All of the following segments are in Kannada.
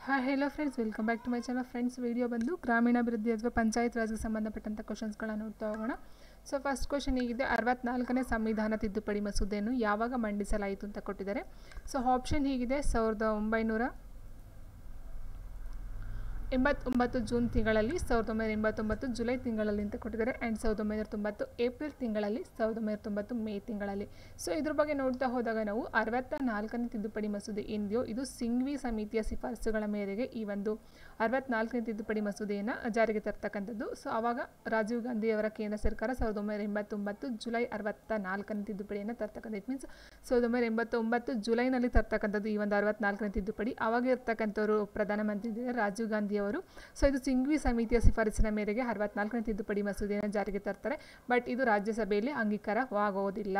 Hi hello friends, welcome back to my channel. Friends, video ಬಂದು ಗ್ರಾಮೀಣಾಭಿವೃದ್ಧಿ ಅಥವಾ ಪಂಚಾಯತ್ ರಾಜ್ಗೆ ಸಂಬಂಧಪಟ್ಟಂಥ ಕ್ವಶನ್ಸ್ಗಳನ್ನ ನೋಡ್ತಾ ಹೋಗೋಣ. ಸೊ ಫಸ್ಟ್ ಕ್ವಶನ್ ಹೀಗಿದೆ: 64ನೇ ಸಂವಿಧಾನ ತಿದ್ದುಪಡಿ ಮಸೂದೆಯನ್ನು ಯಾವಾಗ ಮಂಡಿಸಲಾಯಿತು ಅಂತ ಕೊಟ್ಟಿದ್ದಾರೆ. ಸೊ ಆಪ್ಷನ್ ಹೀಗಿದೆ: 1989 ಜೂನ್ ತಿಂಗಳಲ್ಲಿ, 1989 ಜುಲೈ ತಿಂಗಳಲ್ಲಿ ಅಂತ ಕೊಟ್ಟಿದ್ದಾರೆ, ಆ್ಯಂಡ್ 1990 ಏಪ್ರಿಲ್ ತಿಂಗಳಲ್ಲಿ, 1990 ಮೇ ತಿಂಗಳಲ್ಲಿ. ಸೊ ಇದ್ರ ಬಗ್ಗೆ ನೋಡ್ತಾ ಹೋದಾಗ ನಾವು 64ನೇ ತಿದ್ದುಪಡಿ ಮಸೂದೆ ಏನಿದೆಯೋ ಇದು ಸಿಂಘ್ವಿ ಸಮಿತಿಯ ಶಿಫಾರಸುಗಳ ಮೇರೆಗೆ ಈ ಒಂದು 64ನೇ ತಿದ್ದುಪಡಿ ಮಸೂದೆಯನ್ನು ಜಾರಿಗೆ ತರ್ತಕ್ಕಂಥದ್ದು. ಸೊ ಆವಾಗ ರಾಜೀವ್ ಗಾಂಧಿಯವರ ಕೇಂದ್ರ ಸರ್ಕಾರ 1989 ಜುಲೈ 64ನೇ ತಿದ್ದುಪಡಿಯನ್ನು ತರ್ತಕ್ಕಂಥ. ಇಟ್ ಮೀನ್ಸ್ 1989 ಜುಲೈನಲ್ಲಿ ತರ್ತಕ್ಕಂಥದ್ದು ಈ ಒಂದು 64ನೇ ತಿದ್ದುಪಡಿ. ಆವಾಗ ಇರ್ತಕ್ಕಂಥವರು ಪ್ರಧಾನಮಂತ್ರಿ ರಾಜೀವ್ ಗಾಂಧಿ ಅವರು. ಸೊ ಇದು ಸಿಂಘ್ವಿ ಸಮಿತಿಯ ಶಿಫಾರಸಿನ ಮೇರೆಗೆ 64ನೇ ತಿದ್ದುಪಡಿ ಮಸೂದೆಯನ್ನು ಜಾರಿಗೆ ತರ್ತಾರೆ. ಬಟ್ ಇದು ರಾಜ್ಯಸಭೆಯಲ್ಲಿ ಅಂಗೀಕಾರವಾಗೋದಿಲ್ಲ.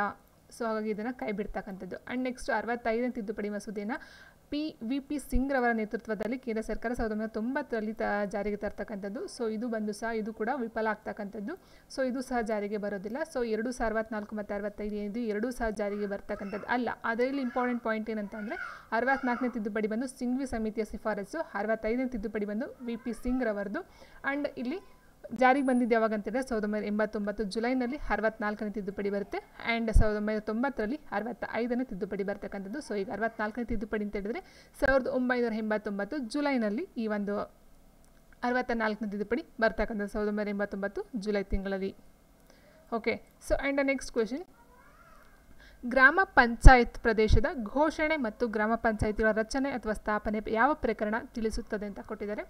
ಸೊ ಹಾಗಾಗಿ ಇದನ್ನು ಕೈ ಬಿಡ್ತಕ್ಕಂಥದ್ದು. ಆ್ಯಂಡ್ ನೆಕ್ಸ್ಟ್ 65ನೇ ತಿದ್ದುಪಡಿ ಮಸೂದೆಯನ್ನು ವಿ.ಪಿ. ಸಿಂಗ್ ರವರ ನೇತೃತ್ವದಲ್ಲಿ ಕೇಂದ್ರ ಸರ್ಕಾರ 1990ರಲ್ಲಿ ಜಾರಿಗೆ ತರ್ತಕ್ಕಂಥದ್ದು. ಸೊ ಇದು ಬಂದು ಸಹ ಇದು ಕೂಡ ವಿಫಲ ಆಗ್ತಕ್ಕಂಥದ್ದು. ಸೊ ಇದು ಸಹ ಜಾರಿಗೆ ಬರೋದಿಲ್ಲ. ಸೊ 64 ಮತ್ತು 65 ಏನಿದೆ ಎರಡೂ ಸಹ ಜಾರಿಗೆ ಬರ್ತಕ್ಕಂಥದ್ದು ಅಲ್ಲ. ಅದರಲ್ಲಿ ಇಂಪಾರ್ಟೆಂಟ್ ಪಾಯಿಂಟ್ ಏನಂತಂದರೆ 64ನೇ ತಿದ್ದುಪಡಿ ಬಂದು ಸಿಂಘ್ವಿ ಸಮಿತಿಯ ಶಿಫಾರಸು, 65ನೇ ತಿದ್ದುಪಡಿ ಬಂದು ವಿ.ಪಿ. ಸಿಂಗ್ ರವರದು. ಆ್ಯಂಡ್ ಇಲ್ಲಿ ಜಾರಿಗೆ ಬಂದಿದ್ದು ಯಾವಾಗ ಅಂತಂದರೆ 1989 ಜುಲೈನಲ್ಲಿ 64ನೇ ತಿದ್ದುಪಡಿ ಬರುತ್ತೆ, ಆ್ಯಂಡ್ 1990ರಲ್ಲಿ 65ನೇ ತಿದ್ದುಪಡಿ ಬರ್ತಕ್ಕಂಥದ್ದು. ಸೊ ಈಗ 64ನೇ ತಿದ್ದುಪಡಿ ಅಂತ ಹೇಳಿದ್ರೆ 1989 ಜುಲೈನಲ್ಲಿ ಈ ಒಂದು 64ನೇ ತಿದ್ದುಪಡಿ ಬರ್ತಕ್ಕಂಥದ್ದು, 1989 ಜುಲೈ ತಿಂಗಳಲ್ಲಿ. Okay. So and next question: ಗ್ರಾಮ ಪಂಚಾಯತ್ ಪ್ರದೇಶದ ಘೋಷಣೆ ಮತ್ತು ಗ್ರಾಮ ಪಂಚಾಯತಿಗಳ ರಚನೆ ಅಥವಾ ಸ್ಥಾಪನೆ ಯಾವ ಪ್ರಕರಣ ತಿಳಿಸುತ್ತದೆ ಅಂತ ಕೊಟ್ಟಿದ್ದಾರೆ.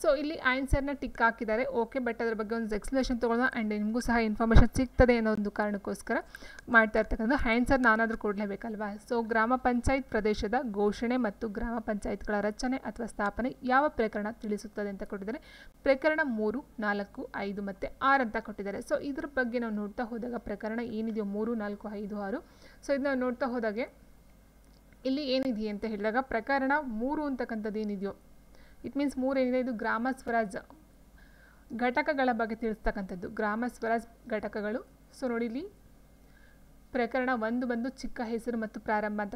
ಸೊ ಇಲ್ಲಿ ಆನ್ಸರ್ನ ಟಿಕ್ ಹಾಕಿದ್ದಾರೆ. ಓಕೆ, ಬಟ್ ಅದರ ಬಗ್ಗೆ ಒಂದು ಎಕ್ಸ್ಪ್ಲನೇಷನ್ ತೊಗೊಳ್ಳೋಣ, ಆ್ಯಂಡ್ ನಿಮಗೂ ಸಹ ಇನ್ಫಾರ್ಮೇಷನ್ ಸಿಗ್ತದೆ ಅನ್ನೋ ಒಂದು ಕಾರಣಕ್ಕೋಸ್ಕರ ಮಾಡ್ತಾ ಇರ್ತಕ್ಕಂಥ. ಆನ್ಸರ್ ನಾನಾದರೂ ಕೊಡಲೇಬೇಕಲ್ವಾ. ಸೊ ಗ್ರಾಮ ಪಂಚಾಯತ್ ಪ್ರದೇಶದ ಘೋಷಣೆ ಮತ್ತು ಗ್ರಾಮ ಪಂಚಾಯತ್ಗಳ ರಚನೆ ಅಥವಾ ಸ್ಥಾಪನೆ ಯಾವ ಪ್ರಕರಣ ತಿಳಿಸುತ್ತದೆ ಅಂತ ಕೊಟ್ಟಿದ್ದಾರೆ. ಪ್ರಕರಣ 3, 4, 5 ಮತ್ತು 6 ಅಂತ ಕೊಟ್ಟಿದ್ದಾರೆ. ಸೊ ಇದ್ರ ಬಗ್ಗೆ ನಾವು ನೋಡ್ತಾ ಹೋದಾಗ ಪ್ರಕರಣ ಏನಿದೆಯೋ 3, 4, 5, 6. ಸೊ ಇದನ್ನ ನೋಡ್ತಾ ಹೋದಾಗೆ ಇಲ್ಲಿ ಏನಿದೆಯೇ ಅಂತ ಹೇಳಿದಾಗ ಪ್ರಕರಣ 3 ಅಂತಕ್ಕಂಥದ್ದು ಏನಿದೆಯೋ ಇಟ್ ಮೀನ್ಸ್ 3 ಏನಿದೆ ಇದು ಗ್ರಾಮ ಸ್ವರಾಜ್ ಘಟಕಗಳ ಬಗ್ಗೆ ತಿಳಿಸ್ತಕ್ಕಂಥದ್ದು. ಗ್ರಾಮ ಸ್ವರಾಜ್ ಘಟಕಗಳು. ಸೊ ನೋಡಿ ಇಲ್ಲಿ ಪ್ರಕರಣ 1 ಬಂದು ಚಿಕ್ಕ ಹೆಸರು ಮತ್ತು ಪ್ರಾರಂಭ ಅಂತ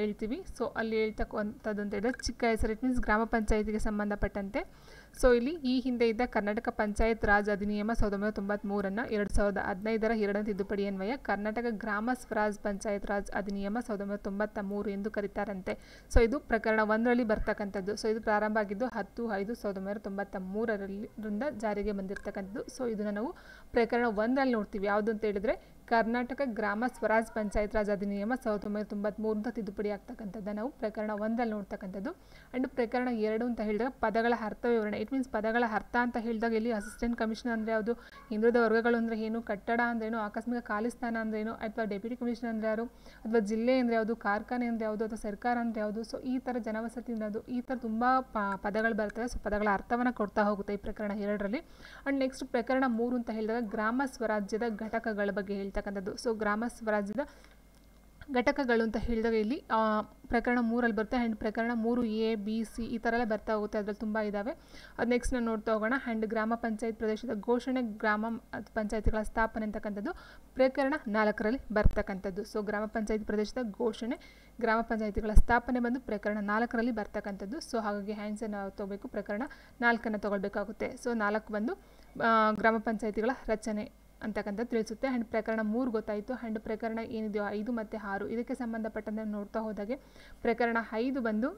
ಹೇಳ್ತೀವಿ. ಸೊ ಅಲ್ಲಿ ಹೇಳ್ತಕ್ಕಂಥದ್ದು ಅಂತ ಹೇಳಿದ್ರೆ ಚಿಕ್ಕ ಹೆಸರು ಇಟ್ ಮೀನ್ಸ್ ಗ್ರಾಮ ಪಂಚಾಯತಿಗೆ ಸಂಬಂಧಪಟ್ಟಂತೆ. ಸೊ ಇಲ್ಲಿ ಈ ಹಿಂದೆ ಇದ್ದ ಕರ್ನಾಟಕ ಪಂಚಾಯತ್ ರಾಜ್ ಅಧಿನಿಯಮ 1993 2015ರ 2ನೇ ತಿದ್ದುಪಡಿ ಅನ್ವಯ ಕರ್ನಾಟಕ ಗ್ರಾಮ ಸ್ವರಾಜ್ ಪಂಚಾಯತ್ ರಾಜ್ ಅಧಿನಿಯಮ 1993 ಎಂದು ಕರೀತಾರಂತೆ. ಸೊ ಇದು ಪ್ರಕರಣ 1ರಲ್ಲಿ ಬರ್ತಕ್ಕಂಥದ್ದು. ಸೊ ಇದು ಪ್ರಾರಂಭ ಆಗಿದ್ದು 10/5/1993ರಿಂದ ಜಾರಿಗೆ ಬಂದಿರತಕ್ಕಂಥದ್ದು. ಸೊ ಇದನ್ನು ನಾವು ಪ್ರಕರಣ 1ರಲ್ಲಿ ನೋಡ್ತೀವಿ. ಯಾವುದು ಅಂತ ಹೇಳಿದ್ರೆ ಕರ್ನಾಟಕ ಗ್ರಾಮ ಸ್ವರಾಜ್ ಪಂಚಾಯತ್ ರಾಜ್ ಅಧಿನಿಯಮ 1993 ಅಂತ ತಿದ್ದುಪಡಿ ಆಗ್ತಕ್ಕಂಥದ್ದು ನಾವು ಪ್ರಕರಣ 1ರಲ್ಲಿ ನೋಡ್ತಕ್ಕಂಥದ್ದು. ಆ್ಯಂಡ್ ಪ್ರಕರಣ 2 ಅಂತ ಹೇಳಿದಾಗ ಪದಗಳ ಅರ್ಥ ವಿವರಣೆ. ಇಟ್ ಮೀನ್ಸ್ ಪದಗಳ ಅರ್ಥ ಅಂತ ಹೇಳಿದಾಗ ಇಲ್ಲಿ ಅಸಿಸ್ಟೆಂಟ್ ಕಮಿಷನರ್ ಅಂದರೆ ಯಾವುದು, ಹಿಂದುಳಿದ ವರ್ಗಗಳು ಅಂದರೆ ಏನು, ಕಟ್ಟಡ ಅಂದ್ರೇನು, ಆಕಸ್ಮಿಕ ಖಾಲಿಸ್ಥಾನ ಅಂದ್ರೇನು, ಅಥವಾ ಡೆಪ್ಯೂಟಿ ಕಮಿಷನರ್ ಅಂದರೆ ಯಾರು, ಅಥವಾ ಜಿಲ್ಲೆ ಅಂದರೆ ಯಾವುದು, ಕಾರ್ಖಾನೆ ಅಂದರೆ ಯಾವುದು, ಅಥವಾ ಸರ್ಕಾರ ಅಂದರೆ ಯಾವುದು. ಸೊ ಈ ಥರ ಜನವಸತಿ ಅಂದರೆ ಯಾವುದು, ಈ ಥರ ತುಂಬ ಪದಗಳು ಬರ್ತವೆ. ಸೊ ಪದಗಳ ಅರ್ಥವನ್ನು ಕೊಡ್ತಾ ಹೋಗುತ್ತೆ ಈ ಪ್ರಕರಣ 2ರಲ್ಲಿ. ಆ್ಯಂಡ್ ನೆಕ್ಸ್ಟ್ ಪ್ರಕರಣ 3 ಅಂತ ಹೇಳಿದಾಗ ಗ್ರಾಮ ಸ್ವರಾಜ್ಯದ ಘಟಕಗಳ ಬಗ್ಗೆ ಹೇಳ್ತಕ್ಕಂಥದ್ದು. ಸೊ ಗ್ರಾಮ ಸ್ವರಾಜ್ಯದ ಘಟಕಗಳು ಅಂತ ಹೇಳಿದಾಗ ಇಲ್ಲಿ ಪ್ರಕರಣ 3ರಲ್ಲಿ ಬರುತ್ತೆ. ಆ್ಯಂಡ್ ಪ್ರಕರಣ 3A, B, C ಈ ಥರ ಎಲ್ಲ ಬರ್ತಾ ಹೋಗುತ್ತೆ. ಅದರಲ್ಲಿ ತುಂಬ ಇದ್ದಾವೆ. ಅದು ನೆಕ್ಸ್ಟ್ ನಾವು ನೋಡ್ತಾ ಹೋಗೋಣ. ಆ್ಯಂಡ್ ಗ್ರಾಮ ಪಂಚಾಯತ್ ಪ್ರದೇಶದ ಘೋಷಣೆ, ಗ್ರಾಮ ಪಂಚಾಯತಿಗಳ ಸ್ಥಾಪನೆ ಅಂತಕ್ಕಂಥದ್ದು ಪ್ರಕರಣ 4ರಲ್ಲಿ ಬರ್ತಕ್ಕಂಥದ್ದು. ಸೊ ಗ್ರಾಮ ಪಂಚಾಯತ್ ಪ್ರದೇಶದ ಘೋಷಣೆ, ಗ್ರಾಮ ಪಂಚಾಯತಿಗಳ ಸ್ಥಾಪನೆ ಬಂದು ಪ್ರಕರಣ 4ರಲ್ಲಿ ಬರ್ತಕ್ಕಂಥದ್ದು. ಸೊ ಹಾಗಾಗಿ ಆನ್ಸರ್ ನಾವು ತೊಗೋಬೇಕು, ಪ್ರಕರಣ 4ನ್ನು ತೊಗೊಳ್ಬೇಕಾಗುತ್ತೆ. ಸೊ 4 ಬಂದು ಗ್ರಾಮ ಪಂಚಾಯತಿಗಳ ರಚನೆ ಅಂತಕ್ಕಂಥ ತಿಳಿಸುತ್ತೆ. ಆ್ಯಂಡ್ ಪ್ರಕರಣ 3 ಗೊತ್ತಾಯಿತು. ಆ್ಯಂಡ್ ಪ್ರಕರಣ ಏನಿದೆಯೋ 5 ಮತ್ತು 6 ಇದಕ್ಕೆ ಸಂಬಂಧಪಟ್ಟಂತೆ ನೋಡ್ತಾ ಹೋದಾಗೆ ಪ್ರಕರಣ 5 ಬಂದು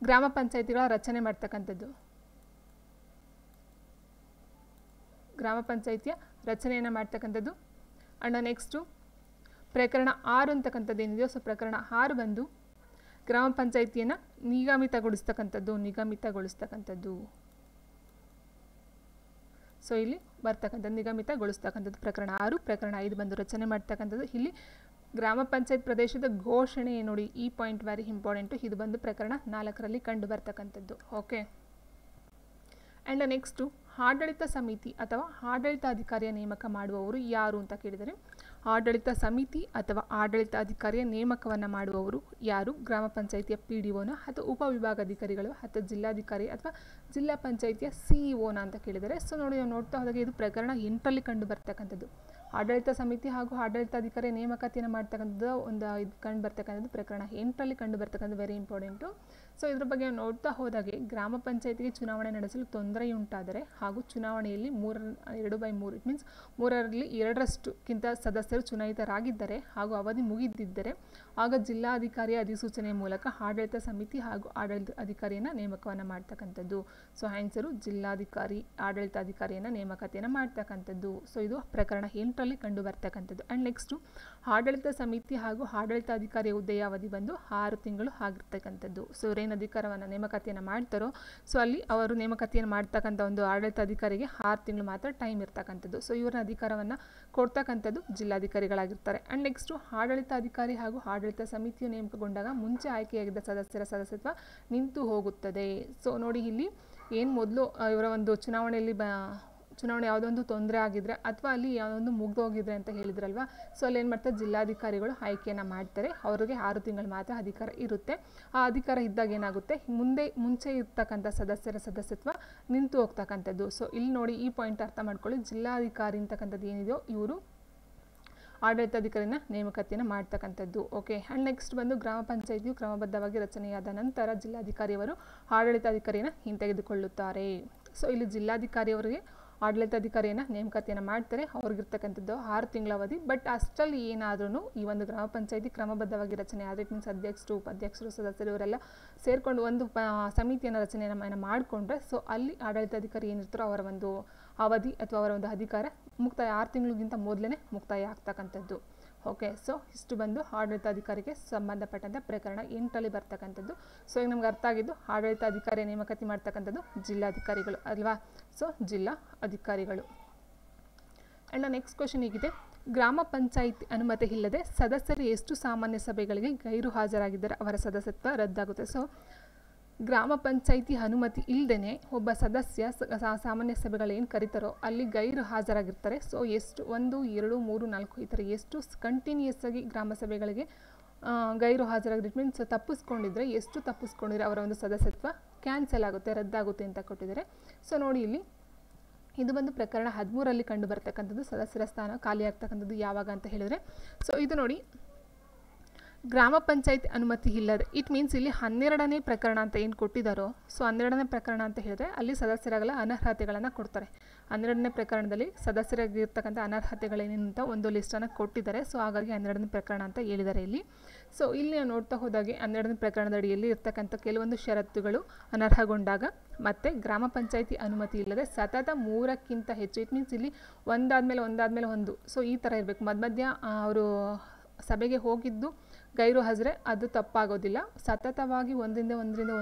ಗ್ರಾಮ ಪಂಚಾಯತಿಗಳ ರಚನೆ ಮಾಡ್ತಕ್ಕಂಥದ್ದು, ಗ್ರಾಮ ಪಂಚಾಯತಿಯ ರಚನೆಯನ್ನು ಮಾಡ್ತಕ್ಕಂಥದ್ದು. ಆ್ಯಂಡ್ ನೆಕ್ಸ್ಟು ಪ್ರಕರಣ 6 ಅಂತಕ್ಕಂಥದ್ದು ಏನಿದೆಯೋ ಸೊ ಪ್ರಕರಣ 6 ಬಂದು ಗ್ರಾಮ ಪಂಚಾಯತಿಯನ್ನು ನಿಗಮಿತಗೊಳಿಸ್ತಕ್ಕಂಥದ್ದು. ಸೊ ಇಲ್ಲಿ ಬರ್ತಕ್ಕಂಥದ್ದು ನಿಗಮಿತಗೊಳಿಸ್ತಕ್ಕಂಥದ್ದು ಪ್ರಕರಣ 6. ಪ್ರಕರಣ 5 ಬಂದು ರಚನೆ ಮಾಡ್ತಕ್ಕಂಥದ್ದು. ಇಲ್ಲಿ ಗ್ರಾಮ ಪಂಚಾಯತ್ ಪ್ರದೇಶದ ಘೋಷಣೆ ನೋಡಿ, ಈ ಪಾಯಿಂಟ್ ವೆರಿ ಇಂಪಾರ್ಟೆಂಟು. ಇದು ಬಂದು ಪ್ರಕರಣ 4ರಲ್ಲಿ ಕಂಡು ಬರ್ತಕ್ಕಂಥದ್ದು. ಓಕೆ. ಆ್ಯಂಡ್ ನೆಕ್ಸ್ಟು ಆಡಳಿತ ಸಮಿತಿ ಅಥವಾ ಆಡಳಿತಾಧಿಕಾರಿಯ ನೇಮಕ ಮಾಡುವವರು ಯಾರು ಅಂತ ಕೇಳಿದರೆ, ಆಡಳಿತ ಸಮಿತಿ ಅಥವಾ ಆಡಳಿತಾಧಿಕಾರಿಯ ನೇಮಕವನ್ನು ಮಾಡುವವರು ಯಾರು? ಗ್ರಾಮ ಪಂಚಾಯಿತಿಯ PDOನ ಅಥವಾ ಉಪವಿಭಾಗಾಧಿಕಾರಿಗಳು ಅಥವಾ ಜಿಲ್ಲಾಧಿಕಾರಿ ಅಥವಾ ಜಿಲ್ಲಾ ಪಂಚಾಯಿತಿಯ CEOನ ಅಂತ ಕೇಳಿದರೆ. ಸೊ ನೋಡಿ ನಾವು ನೋಡ್ತಾ ಹೋದಾಗ ಇದು ಪ್ರಕರಣ 8ರಲ್ಲಿ ಕಂಡು ಬರ್ತಕ್ಕಂಥದ್ದು. ಆಡಳಿತ ಸಮಿತಿ ಹಾಗೂ ಆಡಳಿತಾಧಿಕಾರಿ ನೇಮಕಾತಿಯನ್ನು ಮಾಡ್ತಕ್ಕಂಥದ್ದು ಒಂದು ಇದು ಕಂಡು ಬರ್ತಕ್ಕಂಥದ್ದು ಪ್ರಕರಣ 8ರಲ್ಲಿ ಕಂಡು ಬರ್ತಕ್ಕಂಥದ್ದು ವೆರಿ ಇಂಪಾರ್ಟೆಂಟು. ಸೊ ಇದ್ರ ಬಗ್ಗೆ ನೋಡ್ತಾ ಹೋದಾಗೆ ಗ್ರಾಮ ಪಂಚಾಯತಿಗೆ ಚುನಾವಣೆ ನಡೆಸಲು ತೊಂದರೆಯುಂಟಾದರೆ ಹಾಗೂ ಚುನಾವಣೆಯಲ್ಲಿ 2/3 ಇಟ್ ಮೀನ್ಸ್ 3ರಲ್ಲಿ 2ರಷ್ಟಕ್ಕಿಂತ ಸದಸ್ಯರು ಚುನಾಯಿತರಾಗಿದ್ದರೆ ಹಾಗೂ ಅವಧಿ ಮುಗಿದಿದ್ದರೆ ಆಗ ಜಿಲ್ಲಾಧಿಕಾರಿಯ ಅಧಿಸೂಚನೆಯ ಮೂಲಕ ಆಡಳಿತ ಸಮಿತಿ ಹಾಗೂ ಆಡಳಿತ ಅಧಿಕಾರಿಯನ್ನು ನೇಮಕವನ್ನು ಮಾಡ್ತಕ್ಕಂಥದ್ದು. ಸೊ ಆನ್ಸರು ಜಿಲ್ಲಾಧಿಕಾರಿ ಆಡಳಿತಾಧಿಕಾರಿಯನ್ನು ನೇಮಕಾತಿಯನ್ನು ಮಾಡ್ತಕ್ಕಂಥದ್ದು. ಸೊ ಇದು ಪ್ರಕರಣ 8ರಲ್ಲಿ ಕಂಡು ಬರ್ತಕ್ಕಂಥದ್ದು. ಆ್ಯಂಡ್ ನೆಕ್ಸ್ಟು ಆಡಳಿತ ಸಮಿತಿ ಹಾಗೂ ಆಡಳಿತಾಧಿಕಾರಿಯ ಹುದ್ದೆಯ ಅವಧಿ ಬಂದು 6 ತಿಂಗಳು ಆಗಿರ್ತಕ್ಕಂಥದ್ದು. ಸೊ ಇವರೇನು ಅಧಿಕಾರವನ್ನು ನೇಮಕಾತಿಯನ್ನು ಮಾಡ್ತಾರೋ ಸೊ ಅಲ್ಲಿ ಅವರು ನೇಮಕಾತಿಯನ್ನು ಮಾಡ್ತಕ್ಕಂಥ ಒಂದು ಆಡಳಿತಾಧಿಕಾರಿಗೆ 6 ತಿಂಗಳು ಮಾತ್ರ ಟೈಮ್ ಇರ್ತಕ್ಕಂಥದ್ದು. ಸೊ ಇವರ ಅಧಿಕಾರವನ್ನು ಕೊಡ್ತಕ್ಕಂಥದ್ದು ಜಿಲ್ಲಾಧಿಕಾರಿಗಳಾಗಿರ್ತಾರೆ. ಆ್ಯಂಡ್ ನೆಕ್ಸ್ಟು ಆಡಳಿತಾಧಿಕಾರಿ ಹಾಗೂ ಆಡಳಿತ ಸಮಿತಿಯು ನೇಮಕಗೊಂಡಾಗ ಮುಂಚೆ ಆಯ್ಕೆಯಾಗಿದ್ದ ಸದಸ್ಯರ ಸದಸ್ಯತ್ವ ನಿಂತು ಹೋಗುತ್ತದೆ. ಸೊ ನೋಡಿ ಇಲ್ಲಿ ಏನು ಮೊದಲು ಇವರ ಒಂದು ಚುನಾವಣೆ ಯಾವುದೋ ಒಂದು ತೊಂದರೆ ಆಗಿದ್ರೆ ಅಥವಾ ಅಲ್ಲಿ ಯಾವುದೊಂದು ಮುಗ್ದೋಗಿದ್ರೆ ಅಂತ ಹೇಳಿದ್ರಲ್ವ, ಸೊ ಅಲ್ಲಿ ಏನು ಮಾಡ್ತಾರೆ ಜಿಲ್ಲಾಧಿಕಾರಿಗಳು ಆಯ್ಕೆಯನ್ನು ಮಾಡ್ತಾರೆ. ಅವರಿಗೆ 6 ತಿಂಗಳು ಮಾತ್ರ ಅಧಿಕಾರ ಇರುತ್ತೆ. ಆ ಅಧಿಕಾರ ಇದ್ದಾಗ ಏನಾಗುತ್ತೆ ಮುಂಚೆ ಇರ್ತಕ್ಕಂಥ ಸದಸ್ಯರ ಸದಸ್ಯತ್ವ ನಿಂತು ಹೋಗ್ತಕ್ಕಂಥದ್ದು. ಸೊ ಇಲ್ಲಿ ನೋಡಿ ಈ ಪಾಯಿಂಟ್ ಅರ್ಥ ಮಾಡ್ಕೊಳ್ಳಿ. ಜಿಲ್ಲಾಧಿಕಾರಿ ಅಂತಕ್ಕಂಥದ್ದು ಏನಿದೆಯೋ ಇವರು ಆಡಳಿತಾಧಿಕಾರಿನ ನೇಮಕಾತಿಯನ್ನು ಮಾಡ್ತಕ್ಕಂಥದ್ದು. ಓಕೆ. ಆ್ಯಂಡ್ ನೆಕ್ಸ್ಟ್ ಬಂದು ಗ್ರಾಮ ಪಂಚಾಯಿತಿಯು ಕ್ರಮಬದ್ಧವಾಗಿ ರಚನೆಯಾದ ನಂತರ ಜಿಲ್ಲಾಧಿಕಾರಿಯವರು ಆಡಳಿತಾಧಿಕಾರಿಯನ್ನು ಹಿಂತೆಗೆದುಕೊಳ್ಳುತ್ತಾರೆ. ಸೊ ಇಲ್ಲಿ ಜಿಲ್ಲಾಧಿಕಾರಿಯವರಿಗೆ ಆಡಳಿತಾಧಿಕಾರಿಯನ್ನು ನೇಮಕಾತಿಯನ್ನು ಮಾಡ್ತಾರೆ. ಅವ್ರಿಗಿರ್ತಕ್ಕಂಥದ್ದು 6 ತಿಂಗಳ ಅವಧಿ. ಬಟ್ ಅಷ್ಟರಲ್ಲಿ ಏನಾದ್ರೂ ಈ ಒಂದು ಗ್ರಾಮ ಪಂಚಾಯಿತಿ ಕ್ರಮಬದ್ಧವಾಗಿ ರಚನೆ ಆದರೆ ಇಟ್ ಮೀನ್ಸ್ ಅಧ್ಯಕ್ಷರು ಉಪಾಧ್ಯಕ್ಷರು ಸದಸ್ಯರು ಇವರೆಲ್ಲ ಸೇರಿಕೊಂಡು ಒಂದು ಸಮಿತಿಯನ್ನು ರಚನೆಯನ್ನು ಮಾಡಿಕೊಂಡ್ರೆ ಸೊ ಅಲ್ಲಿ ಆಡಳಿತಾಧಿಕಾರಿ ಏನಿರ್ತಾರೋ ಅವರ ಒಂದು ಅವಧಿ ಅಥವಾ ಅವರ ಒಂದು ಅಧಿಕಾರ ಮುಕ್ತಾಯ 6 ತಿಂಗಳಿಗಿಂತ ಮೊದಲೇ ಮುಕ್ತಾಯ ಆಗ್ತಕ್ಕಂಥದ್ದು. ಓಕೆ. ಸೊ ಇಷ್ಟು ಬಂದು ಆಡಳಿತಾಧಿಕಾರಿಗೆ ಸಂಬಂಧಪಟ್ಟಂಥ ಪ್ರಕರಣ 8ರಲ್ಲಿ ಬರ್ತಕ್ಕಂಥದ್ದು. ಸೊ ಈಗ ನಮ್ಗೆ ಅರ್ಥ ಆಗಿದ್ದು ಆಡಳಿತಾಧಿಕಾರಿ ನೇಮಕಾತಿ ಮಾಡ್ತಕ್ಕಂಥದ್ದು ಜಿಲ್ಲಾಧಿಕಾರಿಗಳು ಅಲ್ವಾ. ಸೊ ಜಿಲ್ಲಾ ಅಧಿಕಾರಿಗಳು. ಆ್ಯಂಡ್ ನೆಕ್ಸ್ಟ್ ಕ್ವೆಶನ್ ಹೀಗಿದೆ, ಗ್ರಾಮ ಪಂಚಾಯಿತಿ ಅನುಮತಿ ಇಲ್ಲದೆ ಸದಸ್ಯರು ಎಷ್ಟು ಸಾಮಾನ್ಯ ಸಭೆಗಳಿಗೆ ಗೈರು ಹಾಜರಾಗಿದ್ದರೆ ಅವರ ಸದಸ್ಯತ್ವ ರದ್ದಾಗುತ್ತೆ. ಸೊ ಗ್ರಾಮ ಪಂಚಾಯಿತಿ ಅನುಮತಿ ಇಲ್ಲದೇ ಒಬ್ಬ ಸದಸ್ಯ ಸಾಮಾನ್ಯ ಸಭೆಗಳೇನು ಕರೀತಾರೋ ಅಲ್ಲಿ ಗೈರು ಹಾಜರಾಗಿರ್ತಾರೆ. ಸೊ ಎಷ್ಟು 1, 2, 3, 4 ಈ ಥರ ಎಷ್ಟು ಕಂಟಿನ್ಯೂಸ್ ಆಗಿ ಗ್ರಾಮ ಸಭೆಗಳಿಗೆ ಗೈರು ಹಾಜರಾಗಿದ್ದು ಇಟ್ ಮೀನ್ಸ್ ತಪ್ಪಿಸ್ಕೊಂಡಿದ್ರೆ ಅವರ ಒಂದು ಸದಸ್ಯತ್ವ ಕ್ಯಾನ್ಸಲ್ ಆಗುತ್ತೆ, ರದ್ದಾಗುತ್ತೆ ಅಂತ ಕೊಟ್ಟಿದ್ದಾರೆ. ಸೊ ನೋಡಿ ಇಲ್ಲಿ ಇದು ಬಂದು ಪ್ರಕರಣ 13ರಲ್ಲಿ ಕಂಡು ಬರ್ತಕ್ಕಂಥದ್ದು. ಸದಸ್ಯರ ಸ್ಥಾನ ಖಾಲಿ ಆಗ್ತಕ್ಕಂಥದ್ದು ಯಾವಾಗ ಅಂತ ಹೇಳಿದರೆ ಸೊ ಇದು ನೋಡಿ ಗ್ರಾಮ ಪಂಚಾಯತ್ ಅನುಮತಿ ಇಲ್ಲದೆ ಇಟ್ ಮೀನ್ಸ್ ಇಲ್ಲಿ 12ನೇ ಪ್ರಕರಣ ಅಂತ ಏನು ಕೊಟ್ಟಿದ್ದಾರೋ ಸೊ 12ನೇ ಪ್ರಕರಣ ಅಂತ ಹೇಳಿದ್ರೆ ಅಲ್ಲಿ ಸದಸ್ಯರಾಗಲ್ಲ ಅನರ್ಹತೆಗಳನ್ನು ಕೊಡ್ತಾರೆ. 12ನೇ ಪ್ರಕರಣದಲ್ಲಿ ಸದಸ್ಯರಾಗಿರ್ತಕ್ಕಂಥ ಅನರ್ಹತೆಗಳೇನಂತ ಒಂದು ಲಿಸ್ಟನ್ನು ಕೊಟ್ಟಿದ್ದಾರೆ. ಸೊ ಹಾಗಾಗಿ 12ನೇ ಪ್ರಕರಣ ಅಂತ ಹೇಳಿದ್ದಾರೆ ಇಲ್ಲಿ. ಸೊ ಇಲ್ಲಿ ನೋಡ್ತಾ ಹೋದಾಗೆ 12ನೇ ಪ್ರಕರಣದ ಅಡಿಯಲ್ಲಿ ಇರ್ತಕ್ಕಂಥ ಕೆಲವೊಂದು ಷರತ್ತುಗಳು ಅನರ್ಹಗೊಂಡಾಗ ಮತ್ತು ಗ್ರಾಮ ಪಂಚಾಯಿತಿ ಅನುಮತಿ ಇಲ್ಲದೆ ಸತತ 3ಕ್ಕಿಂತ ಹೆಚ್ಚು ಇಟ್ ಮೀನ್ಸ್ ಇಲ್ಲಿ ಒಂದಾದ್ಮೇಲೆ ಒಂದು ಸೊ ಈ ಥರ ಇರಬೇಕು. ಮಧ್ಯ ಅವರು ಸಭೆಗೆ ಹೋಗಿದ್ದು ಗೈರು ಹಾಜರೆ ಅದು ತಪ್ಪಾಗೋದಿಲ್ಲ. ಸತತವಾಗಿ ಒಂದರಿಂದ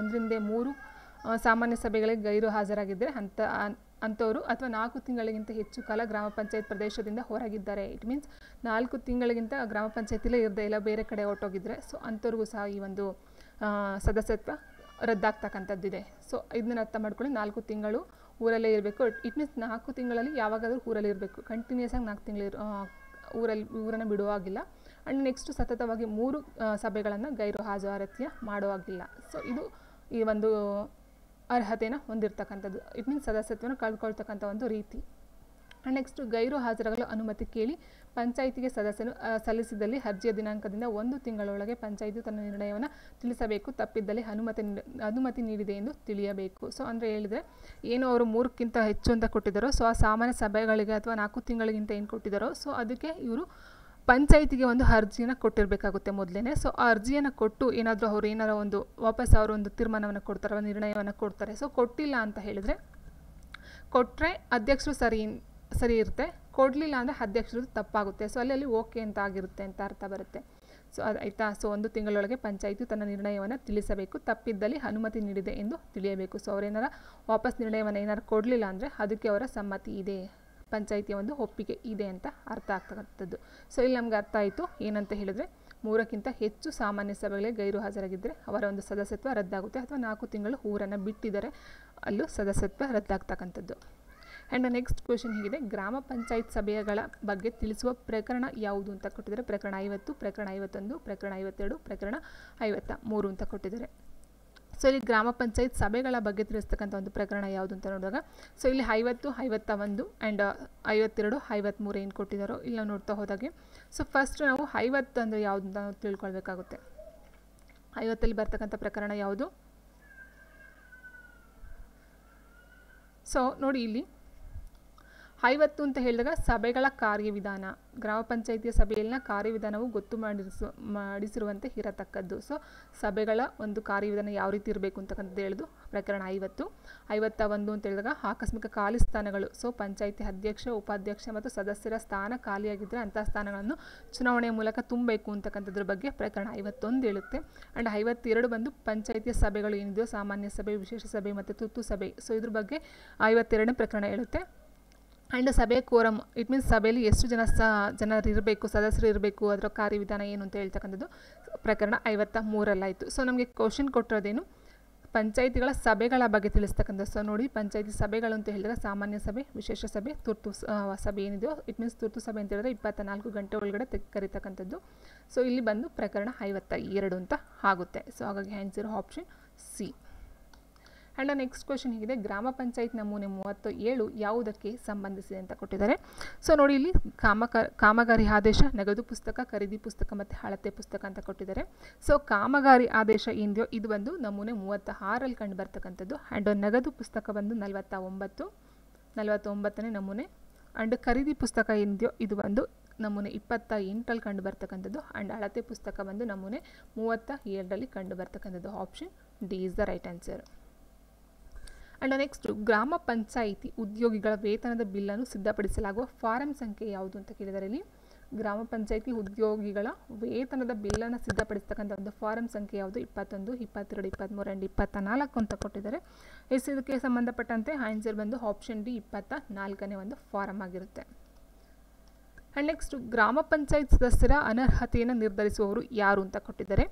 3 ಸಾಮಾನ್ಯ ಸಭೆಗಳಿಗೆ ಗೈರು ಹಾಜರಾಗಿದ್ದರೆ ಅಂಥವರು ಅಥವಾ 4 ತಿಂಗಳಿಗಿಂತ ಹೆಚ್ಚು ಕಾಲ ಗ್ರಾಮ ಪಂಚಾಯತ್ ಪ್ರದೇಶದಿಂದ ಹೊರಗಿದ್ದಾರೆ ಇಟ್ ಮೀನ್ಸ್ 4 ತಿಂಗಳಿಗಿಂತ ಗ್ರಾಮ ಪಂಚಾಯತಿಲೇ ಇರದೇ ಇಲ್ಲ ಬೇರೆ ಕಡೆ ಹೊರಟೋಗಿದ್ರೆ ಸೊ ಅಂಥವ್ರಿಗೂ ಸಹ ಈ ಒಂದು ಸದಸ್ಯತ್ವ ರದ್ದಾಗ್ತಕ್ಕಂಥದ್ದಿದೆ. ಸೊ ಇದನ್ನ ಅರ್ಥ ಮಾಡ್ಕೊಳ್ಳಿ. 4 ತಿಂಗಳು ಊರಲ್ಲೇ ಇರಬೇಕು. ಇಟ್ ಮೀನ್ಸ್ 4 ತಿಂಗಳಲ್ಲಿ ಯಾವಾಗಾದರೂ ಊರಲ್ಲಿ ಇರಬೇಕು. ಕಂಟಿನ್ಯೂಸ್ ಆಗಿ 4 ತಿಂಗಳು ಊರನ್ನು ಬಿಡುವಾಗಿಲ್ಲ. ಆ್ಯಂಡ್ ನೆಕ್ಸ್ಟ್ ಸತತವಾಗಿ 3 ಸಭೆಗಳನ್ನು ಗೈರು ಹಾಜರಾತಿಯ ಮಾಡುವಾಗಿಲ್ಲ. ಸೊ ಇದು ಈ ಒಂದು ಅರ್ಹತೆಯನ್ನು ಹೊಂದಿರತಕ್ಕಂಥದ್ದು ಇಟ್ ಮೀನ್ಸ್ ಸದಸ್ಯತ್ವವನ್ನು ಕಳ್ಕೊಳ್ತಕ್ಕಂಥ ಒಂದು ರೀತಿ. ಆ್ಯಂಡ್ ನೆಕ್ಸ್ಟ್ ಗೈರು ಹಾಜರಾಗಲು ಅನುಮತಿ ಕೇಳಿ ಪಂಚಾಯಿತಿಗೆ ಸದಸ್ಯನು ಸಲ್ಲಿಸಿದಲ್ಲಿ ಅರ್ಜಿಯ ದಿನಾಂಕದಿಂದ 1 ತಿಂಗಳೊಳಗೆ ಪಂಚಾಯಿತಿ ತನ್ನ ನಿರ್ಣಯವನ್ನು ತಿಳಿಸಬೇಕು. ತಪ್ಪಿದ್ದಲ್ಲಿ ಅನುಮತಿ ನೀಡಿದೆ ಎಂದು ತಿಳಿಯಬೇಕು. ಸೊ ಅಂದರೆ ಹೇಳಿದರೆ ಏನು ಅವರು 3ಕ್ಕಿಂತ ಹೆಚ್ಚು ಅಂತ ಕೊಟ್ಟಿದ್ದಾರೋ ಸೊ ಆ ಸಾಮಾನ್ಯ ಸಭೆಗಳಿಗೆ ಅಥವಾ 4 ತಿಂಗಳಿಗಿಂತ ಏನು ಕೊಟ್ಟಿದ್ದಾರೋ ಸೊ ಅದಕ್ಕೆ ಇವರು ಪಂಚಾಯಿತಿಗೆ ಒಂದು ಅರ್ಜಿಯನ್ನು ಕೊಟ್ಟಿರಬೇಕಾಗುತ್ತೆ ಮೊದಲೇ. ಸೊ ಆ ಅರ್ಜಿಯನ್ನು ಕೊಟ್ಟು ಏನಾದರೂ ಅವರು ಒಂದು ವಾಪಸ್ ಅವರು ಒಂದು ತೀರ್ಮಾನವನ್ನು ಕೊಡ್ತಾರೆ, ನಿರ್ಣಯವನ್ನು ಕೊಡ್ತಾರೆ. ಸೊ ಕೊಟ್ಟಿಲ್ಲ ಅಂತ ಹೇಳಿದರೆ ಕೊಟ್ಟರೆ ಅಧ್ಯಕ್ಷರು ಸರಿ ಇರುತ್ತೆ, ಕೊಡಲಿಲ್ಲ ಅಂದರೆ ಅಧ್ಯಕ್ಷರದ್ದು ತಪ್ಪಾಗುತ್ತೆ. ಸೊ ಅಲ್ಲಿ ಓಕೆ ಅಂತ ಆಗಿರುತ್ತೆ ಅಂತ ಅರ್ಥ ಬರುತ್ತೆ. ಸೊ ಅದು ಆಯಿತಾ. ಸೊ 1 ತಿಂಗಳೊಳಗೆ ಪಂಚಾಯಿತಿ ತನ್ನ ನಿರ್ಣಯವನ್ನು ತಿಳಿಸಬೇಕು. ತಪ್ಪಿದ್ದಲ್ಲಿ ಅನುಮತಿ ನೀಡಿದೆ ಎಂದು ತಿಳಿಯಬೇಕು. ಸೊ ಅವರೇನಾರ ವಾಪಸ್ ನಿರ್ಣಯವನ್ನು ಏನಾರು ಕೊಡಲಿಲ್ಲ ಅಂದರೆ ಅದಕ್ಕೆ ಅವರ ಸಮ್ಮತಿ ಇದೆ, ಪಂಚಾಯಿತಿಯ ಒಂದು ಒಪ್ಪಿಗೆ ಇದೆ ಅಂತ ಅರ್ಥ ಆಗ್ತಕ್ಕಂಥದ್ದು. ಸೊ ಇಲ್ಲಿ ನಮ್ಗೆ ಅರ್ಥ ಆಯಿತು ಏನಂತ ಹೇಳಿದರೆ 3ಕ್ಕಿಂತ ಹೆಚ್ಚು ಸಾಮಾನ್ಯ ಸಭೆಗಳಿಗೆ ಗೈರು ಹಾಜರಾಗಿದ್ದರೆ ಅವರ ಒಂದು ಸದಸ್ಯತ್ವ ರದ್ದಾಗುತ್ತೆ. ಅಥವಾ 4 ತಿಂಗಳು ಊರನ್ನು ಬಿಟ್ಟಿದ್ದಾರೆ ಅಲ್ಲೂ ಸದಸ್ಯತ್ವ ರದ್ದಾಗ್ತಕ್ಕಂಥದ್ದು. ಆ್ಯಂಡ್ ನೆಕ್ಸ್ಟ್ ಕ್ವೆಶನ್ ಹೀಗಿದೆ, ಗ್ರಾಮ ಪಂಚಾಯತ್ ಸಭೆಗಳ ಬಗ್ಗೆ ತಿಳಿಸುವ ಪ್ರಕರಣ ಯಾವುದು ಅಂತ ಕೊಟ್ಟಿದ್ದಾರೆ. ಪ್ರಕರಣ 50, ಪ್ರಕರಣ 51, ಪ್ರಕರಣ 52, ಪ್ರಕರಣ 53 ಅಂತ ಕೊಟ್ಟಿದ್ದಾರೆ. ಸೊ ಇಲ್ಲಿ ಗ್ರಾಮ ಪಂಚಾಯತ್ ಸಭೆಗಳ ಬಗ್ಗೆ ತಿಳಿಸ್ತಕ್ಕಂಥ ಒಂದು ಪ್ರಕರಣ ಯಾವುದು ಅಂತ ನೋಡಿದಾಗ ಸೊ ಇಲ್ಲಿ 50, 51 ಆ್ಯಂಡ್ 52, 53 ಏನು ಕೊಟ್ಟಿದ್ದಾರೋ ಇಲ್ಲಿ ನಾವು ನೋಡ್ತಾ ಹೋದಾಗೆ ಸೊ ಫಸ್ಟ್ ನಾವು 50 ಅಂದರೆ ಯಾವುದು ಅಂತ ನಾವು ತಿಳ್ಕೊಳ್ಬೇಕಾಗುತ್ತೆ. 50ಲ್ಲಿ ಬರ್ತಕ್ಕಂಥ ಪ್ರಕರಣ ಯಾವುದು? ಸೊ ನೋಡಿ ಇಲ್ಲಿ 50 ಅಂತ ಹೇಳಿದಾಗ ಸಭೆಗಳ ಕಾರ್ಯವಿಧಾನ, ಗ್ರಾಮ ಪಂಚಾಯಿತಿಯ ಸಭೆಯಲ್ಲಿನ ಕಾರ್ಯವಿಧಾನವು ಗೊತ್ತು ಮಾಡಿಸಿರುವಂತೆ ಇರತಕ್ಕದ್ದು. ಸೊ ಸಭೆಗಳ ಒಂದು ಕಾರ್ಯವಿಧಾನ ಯಾವ ರೀತಿ ಇರಬೇಕು ಅಂತಕ್ಕಂಥದ್ದು ಹೇಳೋದು ಪ್ರಕರಣ 50. 51 ಅಂತ ಹೇಳಿದಾಗ ಆಕಸ್ಮಿಕ ಖಾಲಿ ಸ್ಥಾನಗಳು, ಸೊ ಪಂಚಾಯಿತಿ ಅಧ್ಯಕ್ಷ, ಉಪಾಧ್ಯಕ್ಷ ಮತ್ತು ಸದಸ್ಯರ ಸ್ಥಾನ ಖಾಲಿಯಾಗಿದ್ದರೆ ಅಂತಹ ಸ್ಥಾನಗಳನ್ನು ಚುನಾವಣೆಯ ಮೂಲಕ ತುಂಬಬೇಕು ಅಂತಕ್ಕಂಥದ್ರ ಬಗ್ಗೆ ಪ್ರಕರಣ 51 ಹೇಳುತ್ತೆ. ಆ್ಯಂಡ್ 52 ಬಂದು ಪಂಚಾಯಿತಿಯ ಸಭೆಗಳು ಏನಿದೆಯೋ ಸಾಮಾನ್ಯ ಸಭೆ, ವಿಶೇಷ ಸಭೆ ಮತ್ತು ತುರ್ತು ಸಭೆ, ಸೊ ಇದ್ರ ಬಗ್ಗೆ 52ನೇ ಪ್ರಕರಣ ಹೇಳುತ್ತೆ. ಆ್ಯಂಡ್ ಸಭೆ ಕೋರಮ್, ಇಟ್ ಮೀನ್ಸ್ ಸಭೆಯಲ್ಲಿ ಎಷ್ಟು ಜನರು ಇರಬೇಕು, ಸದಸ್ಯರು ಇರಬೇಕು, ಅದರ ಕಾರ್ಯವಿಧಾನ ಏನು ಅಂತ ಹೇಳ್ತಕ್ಕಂಥದ್ದು ಪ್ರಕರಣ 53ರಲ್ಲಾಯಿತು. ಸೊ ನಮಗೆ ಕ್ವಶನ್ ಕೊಟ್ಟಿರೋದೇನು? ಪಂಚಾಯಿತಿಗಳ ಸಭೆಗಳ ಬಗ್ಗೆ ತಿಳಿಸ್ತಕ್ಕಂಥದ್ದು. ಸೊ ನೋಡಿ, ಪಂಚಾಯಿತಿ ಸಭೆಗಳು ಅಂತ ಹೇಳಿದಾಗ ಸಾಮಾನ್ಯ ಸಭೆ, ವಿಶೇಷ ಸಭೆ, ತುರ್ತು ಸಭೆ ಏನಿದೆಯೋ ಇಟ್ ಮೀನ್ಸ್ ತುರ್ತು ಸಭೆ ಅಂತ ಹೇಳಿದ್ರೆ 24 ಗಂಟೆ ಒಳಗಡೆ ಕರೀತಕ್ಕಂಥದ್ದು. ಸೊ ಇಲ್ಲಿ ಬಂದು ಪ್ರಕರಣ 52 ಅಂತ ಆಗುತ್ತೆ. ಸೊ ಹಾಗಾಗಿ answer option C. And next question ಹೀಗಿದೆ, ಗ್ರಾಮ ಪಂಚಾಯತ್ ನಮೂನೆ 37 ಯಾವುದಕ್ಕೆ ಸಂಬಂಧಿಸಿದೆ ಅಂತ ಕೊಟ್ಟಿದ್ದಾರೆ. ಸೊ ನೋಡಿ ಇಲ್ಲಿ ಕಾಮಗಾರಿ ಆದೇಶ, ನಗದು ಪುಸ್ತಕ, ಖರೀದಿ ಪುಸ್ತಕ ಮತ್ತು ಅಳತೆ ಪುಸ್ತಕ ಅಂತ ಕೊಟ್ಟಿದ್ದಾರೆ. ಸೊ ಕಾಮಗಾರಿ ಆದೇಶ ಏನಿದೆಯೋ ಇದು ಬಂದು ನಮೂನೆ 36ರಲ್ಲಿ ಕಂಡು ಬರ್ತಕ್ಕಂಥದ್ದು. ಆ್ಯಂಡ್ ನಗದು ಪುಸ್ತಕ ಬಂದು 49ನೇ ನಮೂನೆ. ಆ್ಯಂಡ್ ಖರೀದಿ ಪುಸ್ತಕ ಏನಿದೆಯೋ ಇದು ಬಂದು ನಮೂನೆ 28ರಲ್ಲಿ ಕಂಡು ಬರ್ತಕ್ಕಂಥದ್ದು. ಆ್ಯಂಡ್ ಅಳತೆ ಪುಸ್ತಕ ಬಂದು ನಮೂನೆ 37ರಲ್ಲಿ ಕಂಡು ಬರ್ತಕ್ಕಂಥದ್ದು. Option D is the right answer. And next, ಗ್ರಾಮ ಪಂಚಾಯಿತಿ ಉದ್ಯೋಗಿಗಳ ವೇತನದ ಬಿಲ್ಲನ್ನು ಸಿದ್ಧಪಡಿಸಲಾಗುವ ಫಾರಂ ಸಂಖ್ಯೆ ಯಾವುದು ಅಂತ ಕೇಳಿದರೆ ಇಲ್ಲಿ ಗ್ರಾಮ ಪಂಚಾಯಿತಿ ಉದ್ಯೋಗಿಗಳ ವೇತನದ ಬಿಲ್ಲನ್ನು ಸಿದ್ಧಪಡಿಸ್ತಕ್ಕಂಥ ಒಂದು ಫಾರಂ ಸಂಖ್ಯೆ ಯಾವುದು? 21, 22, 23 ಆ್ಯಂಡ್ 24 ಅಂತ ಕೊಟ್ಟಿದ್ದಾರೆ. ಇದಕ್ಕೆ ಸಂಬಂಧಪಟ್ಟಂತೆ ಆನ್ಸರ್ ಬಂದು ಆಪ್ಷನ್ ಡಿ 24ನೇ ಒಂದು ಫಾರಂ ಆಗಿರುತ್ತೆ. ಆ್ಯಂಡ್ ನೆಕ್ಸ್ಟು, ಗ್ರಾಮ ಪಂಚಾಯತ್ ಸದಸ್ಯರ ಅನರ್ಹತೆಯನ್ನು ನಿರ್ಧರಿಸುವವರು ಯಾರು ಅಂತ ಕೊಟ್ಟಿದ್ದಾರೆ.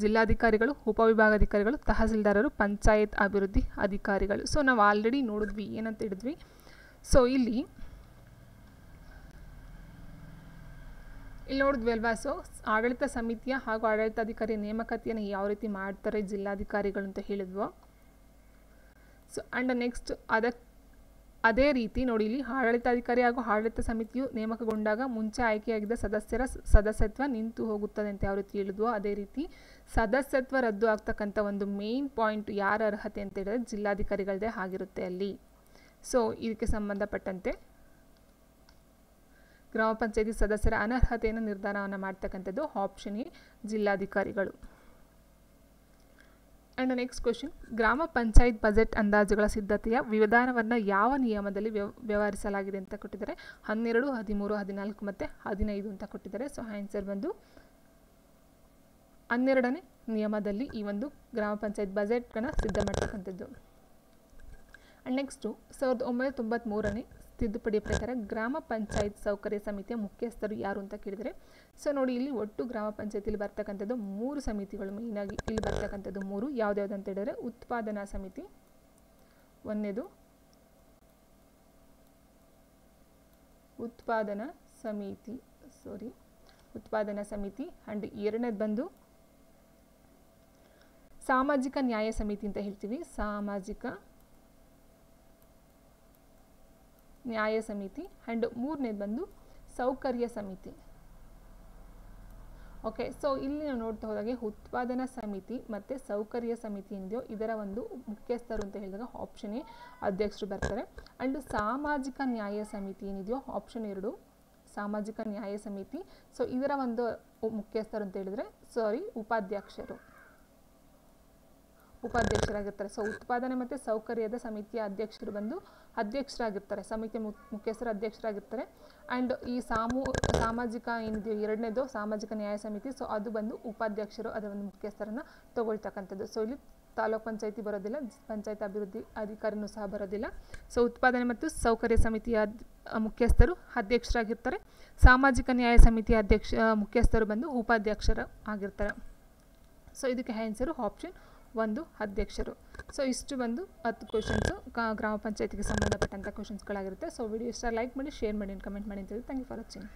ಜಿಲ್ಲಾಧಿಕಾರಿಗಳು, ಉಪವಿಭಾಗಾಧಿಕಾರಿಗಳು, ತಹಸೀಲ್ದಾರರು, ಪಂಚಾಯತ್ ಅಭಿವೃದ್ಧಿ ಅಧಿಕಾರಿಗಳು. ಸೊ ನಾವು ಆಲ್ರೆಡಿ ನೋಡಿದ್ವಿ, ಏನಂತ ಹೇಳಿದ್ವಿ? ಸೊ ಇಲ್ಲಿ ನೋಡಿದ್ವಿ ಅಲ್ವಾ? ಸೊ ಆಡಳಿತ ಸಮಿತಿಯ ಹಾಗೂ ಆಡಳಿತಾಧಿಕಾರಿ ನೇಮಕಾತಿಯನ್ನು ಯಾವ ರೀತಿ ಮಾಡ್ತಾರೆ ಜಿಲ್ಲಾಧಿಕಾರಿಗಳು ಅಂತ ಹೇಳಿದ್ವು. ಸೊ ಆ್ಯಂಡ್ ನೆಕ್ಸ್ಟ್ ಅದೇ ರೀತಿ ನೋಡಿ ಇಲ್ಲಿ ಆಡಳಿತಾಧಿಕಾರಿ ಹಾಗೂ ಆಡಳಿತ ಸಮಿತಿಯು ನೇಮಕಗೊಂಡಾಗ ಮುಂಚೆ ಆಯ್ಕೆಯಾಗಿದ್ದ ಸದಸ್ಯರ ಸದಸ್ಯತ್ವ ನಿಂತು ಹೋಗುತ್ತದೆ ಅಂತ ಯಾವ ರೀತಿ ಹೇಳಿದ್ವೋ ಅದೇ ರೀತಿ ಸದಸ್ಯತ್ವ ರದ್ದು ಆಗ್ತಕ್ಕಂಥ ಒಂದು ಮೇನ್ ಪಾಯಿಂಟ್ ಯಾರ ಅರ್ಹತೆ ಅಂತ ಹೇಳಿದ್ರೆ ಜಿಲ್ಲಾಧಿಕಾರಿಗಳದೇ ಆಗಿರುತ್ತೆ ಅಲ್ಲಿ. ಸೊ ಇದಕ್ಕೆ ಸಂಬಂಧಪಟ್ಟಂತೆ ಗ್ರಾಮ ಪಂಚಾಯತಿ ಸದಸ್ಯರ ಅನರ್ಹತೆಯನ್ನು ನಿರ್ಧಾರವನ್ನು ಮಾಡ್ತಕ್ಕಂಥದ್ದು ಆಪ್ಷನ್ ಎ ಜಿಲ್ಲಾಧಿಕಾರಿಗಳು. ಆ್ಯಂಡ್ ನೆಕ್ಸ್ಟ್ ಕ್ವೆಶನ್, ಗ್ರಾಮ ಪಂಚಾಯತ್ ಬಜೆಟ್ ಅಂದಾಜುಗಳ ಸಿದ್ಧತೆಯ ವಿಧಾನವನ್ನು ಯಾವ ನಿಯಮದಲ್ಲಿ ವ್ಯವಹರಿಸಲಾಗಿದೆ ಅಂತ ಕೊಟ್ಟಿದ್ದಾರೆ. 12, 13, 14 ಮತ್ತು 15 ಅಂತ ಕೊಟ್ಟಿದ್ದಾರೆ. ಸೊ ಆನ್ಸರ್ ಬಂದು 12ನೇ ನಿಯಮದಲ್ಲಿ ಈ ಒಂದು ಗ್ರಾಮ ಪಂಚಾಯತ್ ಬಜೆಟ್ಗಳನ್ನು ಸಿದ್ಧ ಮಾಡ್ತಕ್ಕಂಥದ್ದು. ಆ್ಯಂಡ್ ನೆಕ್ಸ್ಟು 1993ನೇ ತಿದ್ದುಪಡಿಯ ಪ್ರಕಾರ ಗ್ರಾಮ ಪಂಚಾಯತ್ ಸೌಕರ್ಯ ಸಮಿತಿಯ ಮುಖ್ಯಸ್ಥರು ಯಾರು ಅಂತ ಕೇಳಿದರೆ. ಸೊ ನೋಡಿ ಇಲ್ಲಿ ಒಟ್ಟು ಗ್ರಾಮ ಪಂಚಾಯತಿಯಲ್ಲಿ ಬರ್ತಕ್ಕಂಥದ್ದು 3 ಸಮಿತಿಗಳು, ಮೇಯ್ನಾಗಿ ಇಲ್ಲಿ ಬರ್ತಕ್ಕಂಥದ್ದು 3 ಯಾವ್ದು ಅಂತ ಹೇಳಿದರೆ ಉತ್ಪಾದನಾ ಸಮಿತಿ ಒಂದನೇದು, ಉತ್ಪಾದನಾ ಸಮಿತಿ ಆ್ಯಂಡ್ ಎರಡನೇದು ಬಂದು ಸಾಮಾಜಿಕ ನ್ಯಾಯ ಸಮಿತಿ ಅಂತ ಹೇಳ್ತೀವಿ, ಸಾಮಾಜಿಕ ನ್ಯಾಯ ಸಮಿತಿ. ಆ್ಯಂಡ್ ಮೂರನೇದು ಬಂದು ಸೌಕರ್ಯ ಸಮಿತಿ. ಓಕೆ, ಸೊ ಇಲ್ಲಿ ನಾವು ನೋಡ್ತಾ ಹೋದಾಗೆ ಉತ್ಪಾದನಾ ಸಮಿತಿ ಮತ್ತು ಸೌಕರ್ಯ ಸಮಿತಿ ಏನಿದೆಯೋ ಇದರ ಒಂದು ಮುಖ್ಯಸ್ಥರು ಅಂತ ಹೇಳಿದಾಗ ಆಪ್ಷನ್ ಎ ಅಧ್ಯಕ್ಷರು ಬರ್ತಾರೆ. ಆ್ಯಂಡ್ ಸಾಮಾಜಿಕ ನ್ಯಾಯ ಸಮಿತಿ ಏನಿದೆಯೋ ಆಪ್ಷನ್ 2 ಸಾಮಾಜಿಕ ನ್ಯಾಯ ಸಮಿತಿ. ಸೊ ಇದರ ಒಂದು ಮುಖ್ಯಸ್ಥರು ಅಂತ ಹೇಳಿದರೆ ಉಪಾಧ್ಯಕ್ಷರಾಗಿರ್ತಾರೆ. ಸೊ ಉತ್ಪಾದನೆ ಮತ್ತು ಸೌಕರ್ಯದ ಸಮಿತಿಯ ಅಧ್ಯಕ್ಷರು ಬಂದು ಅಧ್ಯಕ್ಷರಾಗಿರ್ತಾರೆ, ಸಮಿತಿಯ ಮುಖ್ಯಸ್ಥರು ಅಧ್ಯಕ್ಷರಾಗಿರ್ತಾರೆ. ಆ್ಯಂಡ್ ಈ ಸಾಮಾಜಿಕ ಏನಿದೆಯೋ ಎರಡನೇದು ಸಾಮಾಜಿಕ ನ್ಯಾಯ ಸಮಿತಿ, ಸೊ ಅದು ಬಂದು ಉಪಾಧ್ಯಕ್ಷರು ಅದರ ಒಂದು ಮುಖ್ಯಸ್ಥರನ್ನು ತಗೊಳ್ತಕ್ಕಂಥದ್ದು. ಸೊ ಇಲ್ಲಿ ತಾಲೂಕ್ ಪಂಚಾಯತಿ ಬರೋದಿಲ್ಲ, ಪಂಚಾಯತ್ ಅಭಿವೃದ್ಧಿ ಅಧಿಕಾರಿನೂ ಸಹ ಬರೋದಿಲ್ಲ. ಸೊ ಉತ್ಪಾದನೆ ಮತ್ತು ಸೌಕರ್ಯ ಸಮಿತಿಯ ಮುಖ್ಯಸ್ಥರು ಅಧ್ಯಕ್ಷರಾಗಿರ್ತಾರೆ, ಸಾಮಾಜಿಕ ನ್ಯಾಯ ಸಮಿತಿಯ ಮುಖ್ಯಸ್ಥರು ಬಂದು ಉಪಾಧ್ಯಕ್ಷರು ಆಗಿರ್ತಾರೆ. ಸೊ ಇದಕ್ಕೆ ಆನ್ಸರು ಆಪ್ಷನ್ 1 ಅಧ್ಯಕ್ಷರು. ಸೊ ಇಷ್ಟು ಬಂದು 10 ಕ್ವೆಶನ್ಸು ಗ್ರಾಮ ಪಂಚಾಯತಿಗೆ ಸಂಬಂಧಪಟ್ಟಂಥ ಕ್ವೆಶನ್ಸ್ಗಳಾಗಿರುತ್ತೆ. ಸೊ ವಿಡಿಯೋ ಇಷ್ಟ ಲೈಕ್ ಮಾಡಿ, ಶೇರ್ ಮಾಡಿ, ಕಮೆಂಟ್ ಮಾಡಿ ಅಂತ ಹೇಳಿ. Thank you for watching.